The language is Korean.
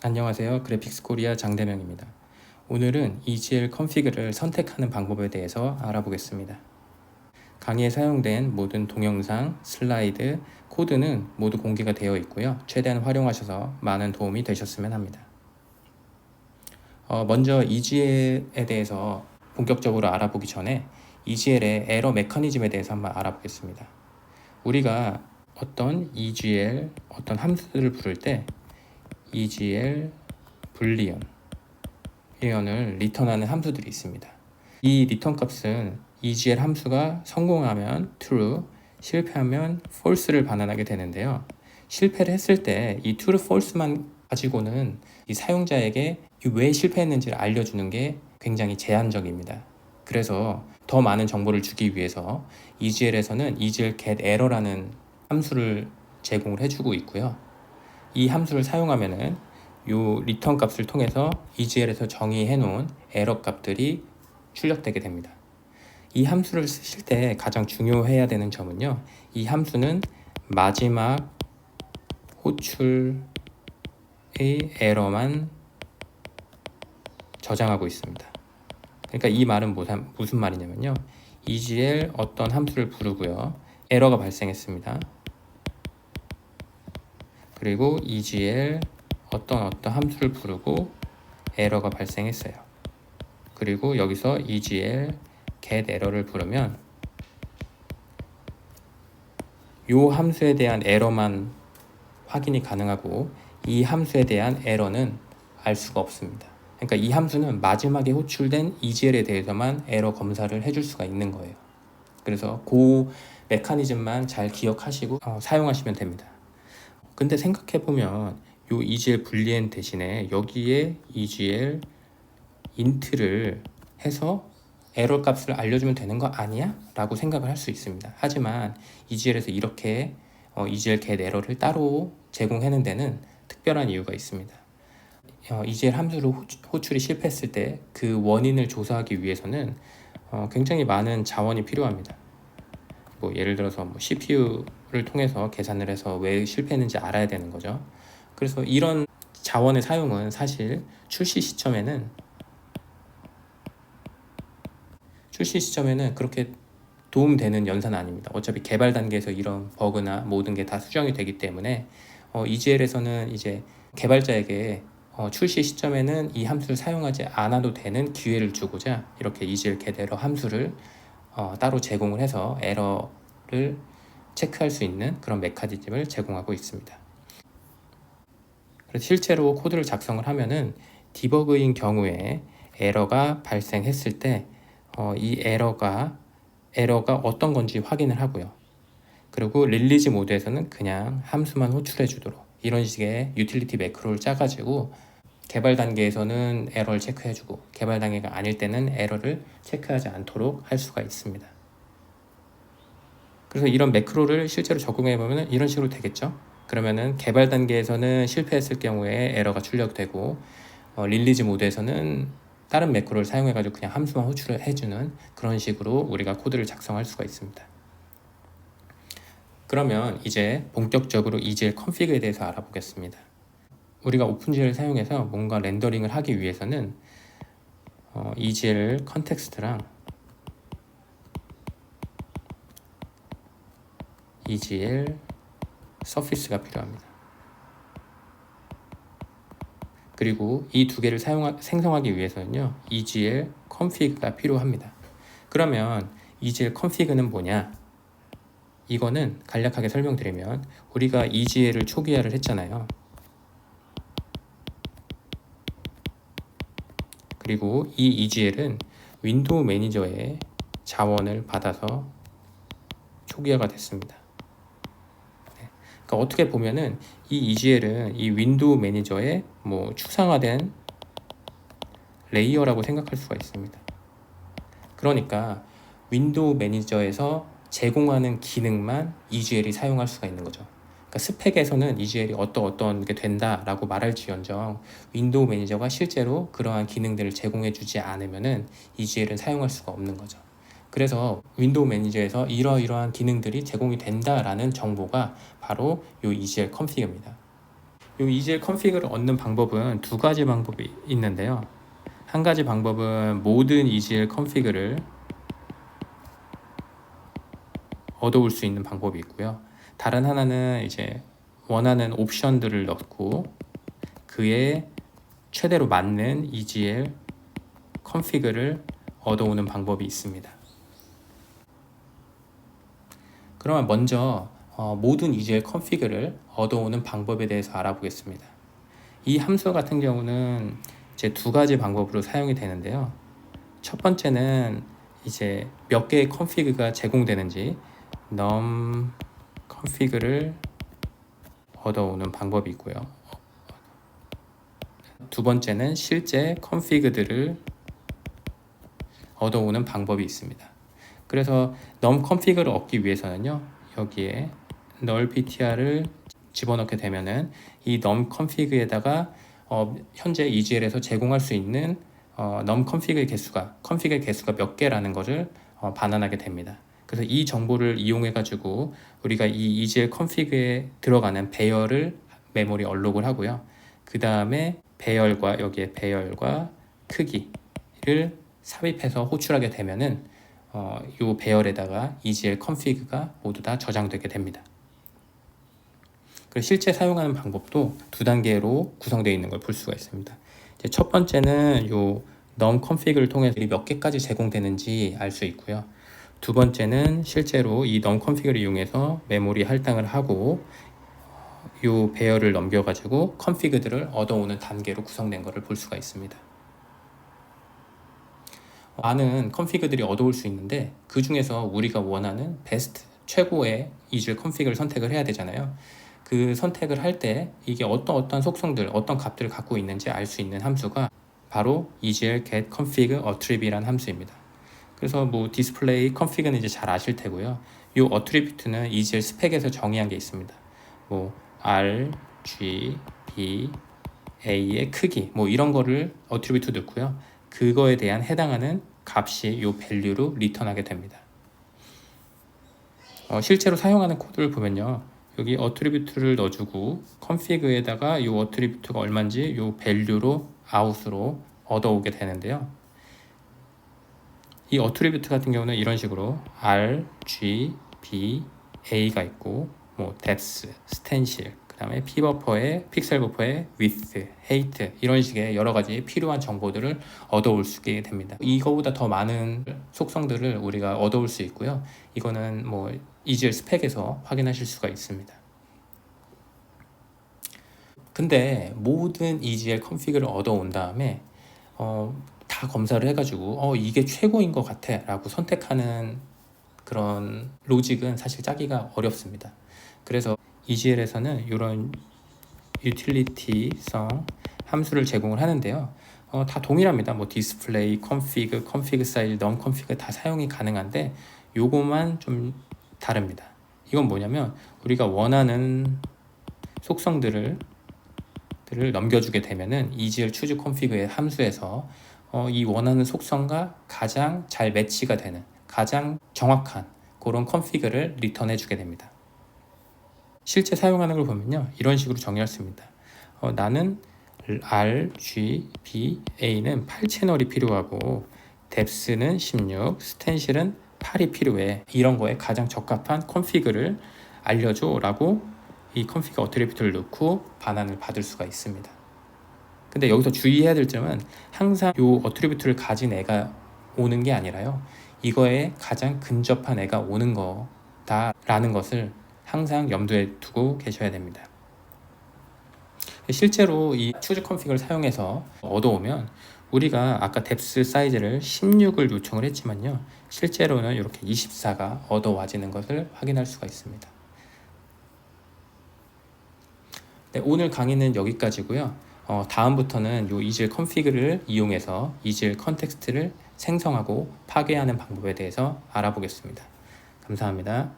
안녕하세요. 그래픽스 코리아 장대명입니다. 오늘은 EGL 컨피그를 선택하는 방법에 대해서 알아보겠습니다. 강의에 사용된 모든 동영상, 슬라이드, 코드는 모두 공개가 되어 있고요. 최대한 활용하셔서 많은 도움이 되셨으면 합니다. 먼저 EGL에 대해서 본격적으로 알아보기 전에 EGL의 에러 메커니즘에 대해서 한번 알아보겠습니다. 우리가 어떤 EGL, 어떤 함수를 부를 때 EGL 불리언을 리턴하는 함수들이 있습니다. 이 리턴 값은 EGL 함수가 성공하면 true, 실패하면 false를 반환하게 되는데요. 실패를 했을 때 이 true, false만 가지고는 이 사용자에게 왜 실패했는지를 알려주는 게 굉장히 제한적입니다. 그래서 더 많은 정보를 주기 위해서 EGL에서는 EGL get error라는 함수를 제공을 해주고 있고요. 이 함수를 사용하면은 이 리턴 값을 통해서 EGL에서 정의해 놓은 에러 값들이 출력되게 됩니다. 이 함수를 쓰실 때 가장 중요해야 되는 점은요, 이 함수는 마지막 호출의 에러만 저장하고 있습니다. 그러니까 이 말은 무슨 말이냐면요, EGL 어떤 함수를 부르고요, 에러가 발생했습니다. 그리고 EGL 어떤 함수를 부르고 에러가 발생했어요. 그리고 여기서 EGL get error를 부르면 이 함수에 대한 에러만 확인이 가능하고 이 함수에 대한 에러는 알 수가 없습니다. 그러니까 이 함수는 마지막에 호출된 EGL에 대해서만 에러 검사를 해줄 수가 있는 거예요. 그래서 그 메커니즘만 잘 기억하시고 사용하시면 됩니다. 근데 생각해보면 이 EGL 불리엔 대신에 여기에 EGL int를 해서 에러 값을 알려주면 되는 거 아니야? 라고 생각을 할 수 있습니다. 하지만 EGL에서 이렇게 EGL get error를 따로 제공하는 데는 특별한 이유가 있습니다. EGL 함수로 호출이 실패했을 때 그 원인을 조사하기 위해서는 굉장히 많은 자원이 필요합니다. 예를 들어서 CPU를 통해서 계산을 해서 왜 실패했는지 알아야 되는 거죠. 그래서 이런 자원의 사용은 사실 출시 시점에는 그렇게 도움되는 연산은 아닙니다. 어차피 개발 단계에서 이런 버그나 모든 게 다 수정이 되기 때문에 EGL에서는 이제 개발자에게 출시 시점에는 이 함수를 사용하지 않아도 되는 기회를 주고자 이렇게 EGL get error 함수를 따로 제공을 해서 에러를 체크할 수 있는 그런 메커니즘을 제공하고 있습니다. 그래서 실제로 코드를 작성을 하면은 디버그인 경우에 에러가 발생했을 때 이 에러가 어떤 건지 확인을 하고요. 그리고 릴리즈 모드에서는 그냥 함수만 호출해 주도록 이런 식의 유틸리티 매크로를 짜가지고 개발 단계에서는 에러를 체크해주고 개발 단계가 아닐 때는 에러를 체크하지 않도록 할 수가 있습니다. 그래서 이런 매크로를 실제로 적용해보면 이런 식으로 되겠죠. 그러면은 개발 단계에서는 실패했을 경우에 에러가 출력되고 릴리즈 모드에서는 다른 매크로를 사용해가지고 그냥 함수만 호출을 해주는 그런 식으로 우리가 코드를 작성할 수가 있습니다. 그러면 이제 본격적으로 EGL 컨피그에 대해서 알아보겠습니다. 우리가 오픈GL을 사용해서 뭔가 렌더링을 하기 위해서는 EGL 컨텍스트랑 EGL 서피스가 필요합니다. 그리고 이 두 개를 생성하기 위해서는요, EGL config가 필요합니다. 그러면 EGL config는 뭐냐? 이거는 간략하게 설명드리면 우리가 EGL을 초기화를 했잖아요. 그리고 이 EGL은 윈도우 매니저의 자원을 받아서 초기화가 됐습니다. 그러니까 어떻게 보면은 이 EGL은 이 윈도우 매니저의 추상화된 레이어라고 생각할 수가 있습니다. 그러니까 윈도우 매니저에서 제공하는 기능만 EGL이 사용할 수가 있는 거죠. 그러니까 스펙에서는 EGL이 어떤 게 된다라고 말할지언정 윈도우 매니저가 실제로 그러한 기능들을 제공해 주지 않으면은 EGL은 사용할 수가 없는 거죠. 그래서 윈도우 매니저에서 이러이러한 기능들이 제공이 된다라는 정보가 바로 이 EGL 컨피그입니다. 이 EGL 컨피그를 얻는 방법은 두 가지 방법이 있는데요. 한 가지 방법은 모든 EGL 컨피그를 얻어올 수 있는 방법이 있고요. 다른 하나는 이제 원하는 옵션들을 넣고 그에 최대로 맞는 EGL 컨피그를 얻어오는 방법이 있습니다. 그러면 먼저 모든 EGL 컨피그를 얻어오는 방법에 대해서 알아보겠습니다. 이 함수 같은 경우는 이제 두 가지 방법으로 사용이 되는데요. 첫 번째는 이제 몇 개의 컨피그가 제공되는지 num 컨피그를 얻어오는 방법이 있고요. 두 번째는 실제 컨피그들을 얻어오는 방법이 있습니다. 그래서 num 컨피그를 얻기 위해서는요, 여기에 null ptr을 집어넣게 되면은 이 num 컨피그에다가 현재 EGL에서 제공할 수 있는 num 컨피그의 개수가 몇 개라는 것을 반환하게 됩니다. 그래서 이 정보를 이용해 가지고 우리가 이 EGL 컨피그에 들어가는 배열을 메모리 언록을 하고요. 그 다음에 여기에 배열과 크기를 삽입해서 호출하게 되면은 이 배열에다가 EGL 컨피그가 모두 다 저장되게 됩니다. 실제 사용하는 방법도 두 단계로 구성되어 있는 걸 볼 수가 있습니다. 이제 첫 번째는 이 num 컨피그를 통해서 몇 개까지 제공되는지 알 수 있고요. 두 번째는 실제로 이 num 컨피그를 이용해서 메모리 할당을 하고 이 배열을 넘겨가지고 컨피그들을 얻어오는 단계로 구성된 것을 볼 수가 있습니다. 많은 컨피그들이 얻어올 수 있는데 그 중에서 우리가 원하는 베스트, 최고의 EGL 컨피그를 선택을 해야 되잖아요. 그 선택을 할 때 이게 어떤 속성들, 어떤 값들을 갖고 있는지 알 수 있는 함수가 바로 EGL get config attribute라는 함수입니다. 그래서 뭐 디스플레이 컨피그는 이제 잘 아실 테고요. 이 attribute는 EGL 스펙에서 정의한 게 있습니다. 뭐 R, G, B, A의 크기 뭐 이런 거를 attribute 넣고요. 그거에 대한 해당하는 값이 이 value로 리턴하게 됩니다. 실제로 사용하는 코드를 보면요. 여기 attribute를 넣어주고 config에다가 이 attribute가 얼마인지 이 value로 out으로 얻어오게 되는데요. 이 attribute 같은 경우는 이런 식으로 R, G, B, A가 있고 뭐 depth, stencil, 그 다음에 픽셀 버퍼의 width, height 이런 식의 여러 가지 필요한 정보들을 얻어올 수 있게 됩니다. 이거보다 더 많은 속성들을 우리가 얻어올 수 있고요. 이거는 뭐 EGL 스펙에서 확인하실 수가 있습니다. 근데 모든 EGL 컨피그를 얻어온 다음에 다 검사를 해가지고 이게 최고인 것 같아 라고 선택하는 그런 로직은 사실 짜기가 어렵습니다. 그래서 EGL에서는 이런 유틸리티성 함수를 제공을 하는데요. 다 동일합니다. 뭐 디스플레이, config 사이즈, num config 다 사용이 가능한데 요거만 좀 다릅니다. 이건 뭐냐면 우리가 원하는 속성들을 넘겨주게 되면은 EGL choose config의 함수에서 이 원하는 속성과 가장 잘 매치가 되는 가장 정확한 그런 컨피그를 리턴해 주게 됩니다. 실제 사용하는 걸 보면요. 이런 식으로 정의할 수 있습니다. 나는 R, G, B, A는 8채널이 필요하고 depth는 16, stencil은 8이 필요해. 이런 거에 가장 적합한 컨피그를 알려줘 라고 이 컨피그 어트리뷰트를 넣고 반환을 받을 수가 있습니다. 근데 여기서 주의해야 될 점은 항상 이 어트리뷰트를 가진 애가 오는 게 아니라요. 이거에 가장 근접한 애가 오는 거다라는 것을 항상 염두에 두고 계셔야 됩니다. 실제로 이 choose config을 사용해서 얻어오면 우리가 아까 depth 사이즈를 16을 요청을 했지만요. 실제로는 이렇게 24가 얻어와지는 것을 확인할 수가 있습니다. 네, 오늘 강의는 여기까지고요. 다음부터는 이 EGL 컨피그를 이용해서 EGL 컨텍스트를 생성하고 파괴하는 방법에 대해서 알아보겠습니다. 감사합니다.